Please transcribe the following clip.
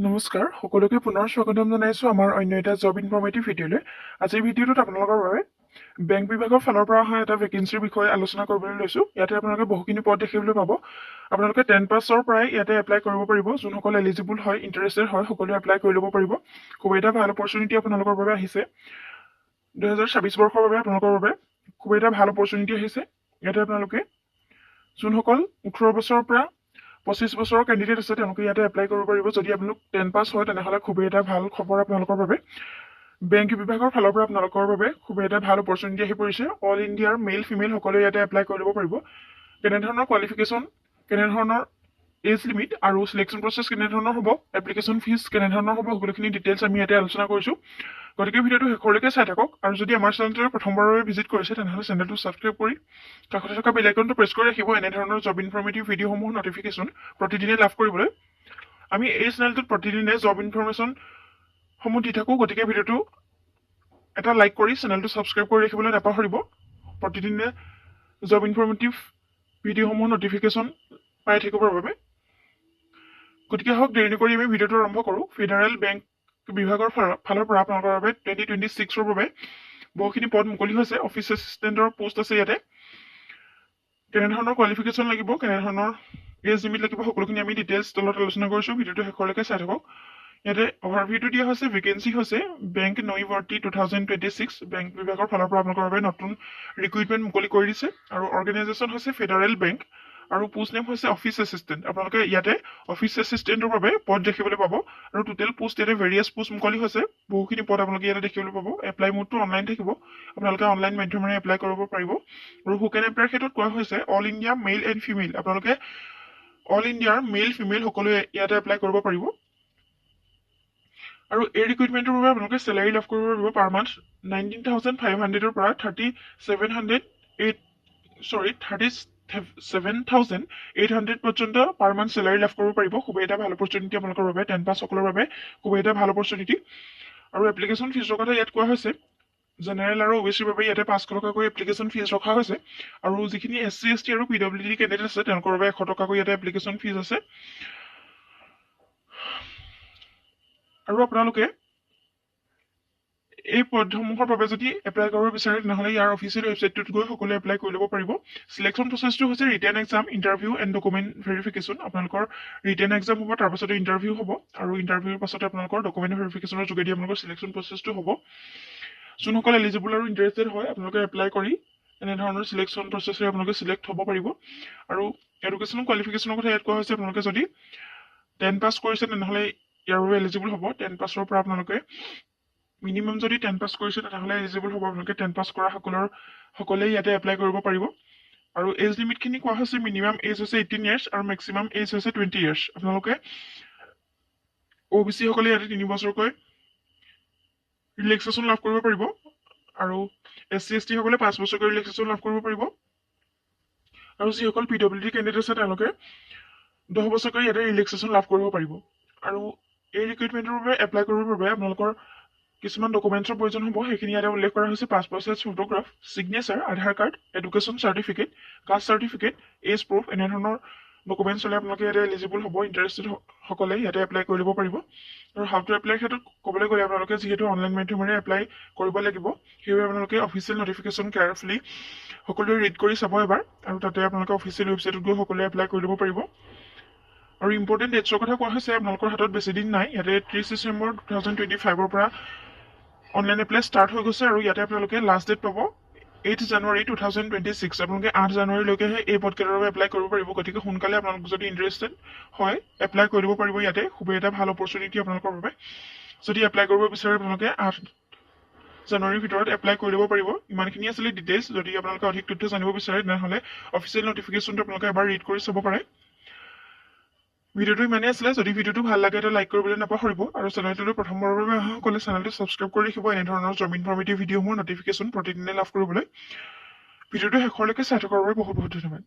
নমস্কাৰ সকলোকে পুনৰ স্বাগতম জনাইছো আমাৰ অন্য এটা জব ইনফৰ্মেটিভ ভিডিঅ'লৈ। আজিৰ ভিডিঅ'টোত আপোনালোকৰ বাবে বেংক বিভাগৰ ফালৰ পৰা অহা এটা ভেকেঞ্চিৰ বিষয়ে আলোচনা কৰিবলৈ লৈছো। ইয়াতে আপোনালোকে বহুখিনি পদ দেখিবলৈ পাব। আপোনালোকে 10 পাছৰ পৰাই ইয়াতে এপ্লাই কৰিব পাৰিব। যোনসকল এলিজিবল হয়, ইণ্টাৰেষ্টেড হয়, সকলোৱে এপ্লাই কৰি ল'ব পাৰিব। খুব এটা ভাল অপৰচুনিটি আপোনালোকৰ বাবে আহিছে। 2026 বৰ্ষৰ বাবে আপোনালোকৰ বাবে খুব এটা ভাল অপৰচুনিটি আহিছে। ইয়াতে আপোনালোকে যোনসকল 18 বছৰৰ পৰা 25 বছৰৰ কেণ্ডিডেট আছে তেওঁলোকে ইয়াতে এপ্লাই কৰিব পাৰিব। যদি আপোনালোক 10 পাছ হয় তেনেহ'লে খুবেই এটা ভাল খবৰ আপোনালোকৰ বাবে। বেংক বিভাগৰ ফালৰ পৰা আপোনালোকৰ বাবে খুবেই এটা ভাল অপৰচুনিটি আহি পৰিছে। অল ইণ্ডিয়াৰ মেল ফিমেল সকলোৱে ইয়াতে এপ্লাই কৰি ল'ব পাৰিব। কেনেধৰণৰ কোৱালিফিকেশ্যন, কেনেধৰণৰ এজ লিমিট আৰু সিলেকশ্যন প্ৰচেছ কেনেধৰণৰ হ'ব, এপ্লিকেশ্যন ফিজ কেনেধৰণৰ হ'ব, সকলোখিনি ডিটেইলছ আমি ইয়াতে আলোচনা কৰিছোঁ। গতিকে ভিডিঅ'টো শেষলৈকে চাই থাকক। আৰু যদি আমাৰ চেনেলটো প্ৰথমবাৰৰ বাবে ভিজিট কৰিছে তেনেহ'লে চেনেলটো ছাবস্ক্ৰাইব কৰি কাষতে থকা বেল আইকনটো প্ৰেছ কৰি ৰাখিব এনেধৰণৰ জব ইনফৰ্মেটিভ ভিডিঅ'সমূহ নটিফিকেশ্যন প্ৰতিদিনে লাভ কৰিবলৈ। আমি এই চেনেলটোত প্ৰতিদিনে জব ইনফৰ্মেশ্যনসমূহ দি থাকোঁ। গতিকে ভিডিঅ'টো এটা লাইক কৰি চেনেলটো ছাবস্ক্ৰাইব কৰি ৰাখিবলৈ নাপাহৰিব। প্ৰতিদিনে জব ইনফৰ্মেটিভ ভিডিঅ'সমূহ নটিফিকেশ্যন পাই থাকিবৰ বাবে। গতিকে হওক দেৰি নকৰি আমি ভিডিঅ'টো আৰম্ভ কৰোঁ। ফেডাৰেল বেংক বিভাগৰ ফালৰ পৰা আপোনালোকৰ বাবে 2026ৰ বাবে বহুখিনি পদ মুকলি হৈছে। অফিচ এছিষ্টেণ্টৰ পোষ্ট আছে ইয়াতে। কেনেধৰণৰ কোৱালিফিকেশ্যন লাগিব, কেনেধৰণৰ এজ লিমিট লাগিব, সকলোখিনি আমি ডিটেইলছ তলত আলোচনা কৰিছোঁ। ভিডিঅ'টো শেষলৈকে চাই থাকক। ইয়াতে অভাৰভিউটো দিয়া হৈছে। ভেকেঞ্চি হৈছে বেংক নৈৱৰ্তী 2026। বেংক বিভাগৰ ফালৰ পৰা আপোনালোকৰ বাবে নতুন ৰিক্ৰুইটমেণ্ট মুকলি কৰি দিছে। আৰু অৰ্গেনাইজেশ্যন হৈছে ফেডাৰেল বেংক আৰু পোষ্ট নেম হৈছে অফিচ এছিষ্টেণ্ট। আপোনালোকে ইয়াতে অফিচ এছিষ্টেণ্টৰ বাবে পদ দেখিবলৈ পাব। আৰু টোটেল পোষ্ট ইয়াতে ভেৰিয়াছ পোষ্ট মুকলি হৈছে। বহুখিনি পদ আপোনালোকে ইয়াতে দেখিবলৈ পাব। এপ্লাই মোডটো অনলাইন থাকিব। আপোনালোকে অনলাইন মাধ্যমেৰে এপ্লাই কৰিব পাৰিব। আৰু হু কেন এপ্লাইৰ ক্ষেত্ৰত কোৱা হৈছে all India mail and female. আপোনালোকে অল ইণ্ডিয়াৰ মেইল ফিমেল সকলোৱে ইয়াতে এপ্লাই কৰিব পাৰিব। আৰু এই ৰিক্ৰুইটমেণ্টৰ বাবে আপোনালোকে চেলাৰী লাভ কৰিব পাৰিব পাৰ মান্থ 19,500ৰ পৰা 37,800 পৰ্যন্ত পাৰ মান্থ চেলাৰী লাভ কৰিব পাৰিব। খুবেই এটা ভাল অপৰচুনিটি আপোনালোকৰ বাবে, 10 পাছ সকলৰ বাবে খুবেই এটা ভাল অপৰচুনিটি। আৰু এপ্লিকেশ্যন ফিজৰ কথা ইয়াত কোৱা হৈছে জেনেৰেল আৰু অবিচিৰ বাবে ইয়াতে 500 টকাকৈ এপ্লিকেশ্যন ফিজ ৰখা হৈছে। আৰু যিখিনি SC ST আৰু PWD কেণ্ডিডেট আছে তেওঁলোকৰ বাবে 100 টকাকৈ ইয়াতে এপ্লিকেশ্যন ফিজ আছে। আৰু আপোনালোকে এই পদসমূহৰ বাবে যদি এপ্লাই কৰিব বিচাৰে তেনেহ'লে ইয়াৰ অফিচিয়েল ৱেবছাইটটোত গৈ সকলোৱে এপ্লাই কৰি ল'ব পাৰিব। চিলেকশ্যন প্ৰচেছটো হৈছে written exam, interview and document verification. আপোনালোকৰ ৰিটেন এক্সাম হ'ব, তাৰপাছতে ইণ্টাৰভিউ হ'ব, আৰু ইণ্টাৰভিউৰ পাছতে আপোনালোকৰ ডকুমেণ্ট ভেৰিফিকেশ্যনৰ যোগেদি আপোনালোকৰ চিলেকশ্যন প্ৰচেছটো হ'ব। যোনসকল এলিজিবল আৰু ইণ্টাৰেষ্টেড হয় আপোনালোকে এপ্লাই কৰি এনেধৰণৰ চিলেকশ্যন প্ৰচেছেৰে আপোনালোকে চিলেক্ট হ'ব পাৰিব। আৰু এডুকেশ্যনেল কোৱালিফিকেশ্যনৰ কথা ইয়াত কোৱা হৈছে আপোনালোকে যদি 10 পাছ কৰিছে তেনেহ'লে ইয়াৰ বাবে এলিজিবল হ'ব। 10 পাছৰ পৰা আপোনালোকে মিনিমাম যদি 10 পাছ কৰিছে তেনেহ'লে এলিজিবল হ'ব। আপোনালোকে 10 পাছ কৰা সকলেই ইয়াতে এপ্লাই কৰিব পাৰিব। আৰু এজ লিমিটখিনি কোৱা হৈছে মিনিমাম এজ হৈছে 18 ইয়াৰ্ছ আৰু মেক্সিমাম এজ হৈছে 20 ইয়াৰ্ছ। আপোনালোকে OBC সকলে ইয়াতে 3 বছৰকৈ ৰিলেক্সেশ্যন লাভ কৰিব পাৰিব। আৰু SC ST সকলে 5 বছৰকৈ ৰিলেক্সেশ্যন লাভ কৰিব পাৰিব। আৰু যিসকল PWD কেণ্ডিডেট আছে তেওঁলোকে 10 বছৰকৈ ইয়াতে ৰিলেক্সেশ্যন লাভ কৰিব পাৰিব। আৰু এই ৰিক্ৰুইটমেণ্টৰ বাবে এপ্লাই কৰিবৰ বাবে আপোনালোকৰ কিছুমান ডকুমেণ্টছৰ প্ৰয়োজন হ'ব। সেইখিনি ইয়াতে উল্লেখ কৰা হৈছে passport size photograph, signature, Aadhaar card, education certificate, caste certificate, age proof, এনেধৰণৰ ডকুমেণ্টছ হ'লে আপোনালোকে ইয়াতে এলিজিবল হ'ব। ইণ্টাৰেষ্টেড সকলে ইয়াতে এপ্লাই কৰি ল'ব পাৰিব। আৰু হাউ টু এপ্লাইৰ ক্ষেত্ৰত ক'বলৈ গ'লে আপোনালোকে যিহেতু অনলাইন মাধ্যমেৰে এপ্লাই কৰিব লাগিব সেইবাবে আপোনালোকে অফিচিয়েল নটিফিকেশ্যন কেয়াৰফুলি সকলোৱে ৰিড কৰি চাব এবাৰ। আৰু তাতে আপোনালোকে অফিচিয়েল ৱেবছাইটত গৈ সকলোৱে এপ্লাই কৰি ল'ব পাৰিব। আৰু ইম্পৰ্টেণ্ট ডেটছৰ কথা কোৱা হৈছে আপোনালোকৰ হাতত বেছি দিন নাই। ইয়াতে 30 ডিচেম্বৰ 2025ৰ পৰা অনলাইন এপ্লাই ষ্টাৰ্ট হৈ গৈছে। আৰু ইয়াতে আপোনালোকে লাষ্ট ডেট পাব 8 জানুৱাৰী 2026। আপোনালোকে 8 জানুৱাৰীলৈকেহে এই পদকেইটাৰ বাবে এপ্লাই কৰিব পাৰিব। গতিকে সোনকালে আপোনালোক যদি ইণ্টাৰেষ্টেড হয় এপ্লাই কৰি দিব পাৰিব। ইয়াতে খুবেই এটা ভাল অপৰচুনিটি আপোনালোকৰ বাবে। যদি এপ্লাই কৰিব বিচাৰে আপোনালোকে 8 জানুৱাৰীৰ ভিতৰত এপ্লাই কৰি দিব পাৰিব। ইমানখিনি আছিলে ডিটেইলছ। যদি আপোনালোকে অধিক তথ্য জানিব বিচাৰে তেনেহ'লে অফিচিয়েল নটিফিকেশ্যনটো আপোনালোকে এবাৰ ৰিড কৰি চাব পাৰে। ভিডিঅ'টো ইমানেই আছিলে। যদি ভিডিঅ'টো ভাল লাগে এটা লাইক কৰিবলৈ নাপাহৰিব। আৰু চেনেলটোলৈ প্ৰথমবাৰৰ বাবে অহা সকলে চেনেলটো ছাবস্ক্ৰাইব কৰি ৰাখিব এনেধৰণৰ জব ইনফৰ্মেটিভ ভিডিঅ'সমূহৰ নটিফিকেশ্যন প্ৰতিদিনে লাভ কৰিবলৈ। ভিডিঅ'টো শেষলৈকে চাই থকাৰ বাবে বহুত বহুত ধন্যবাদ।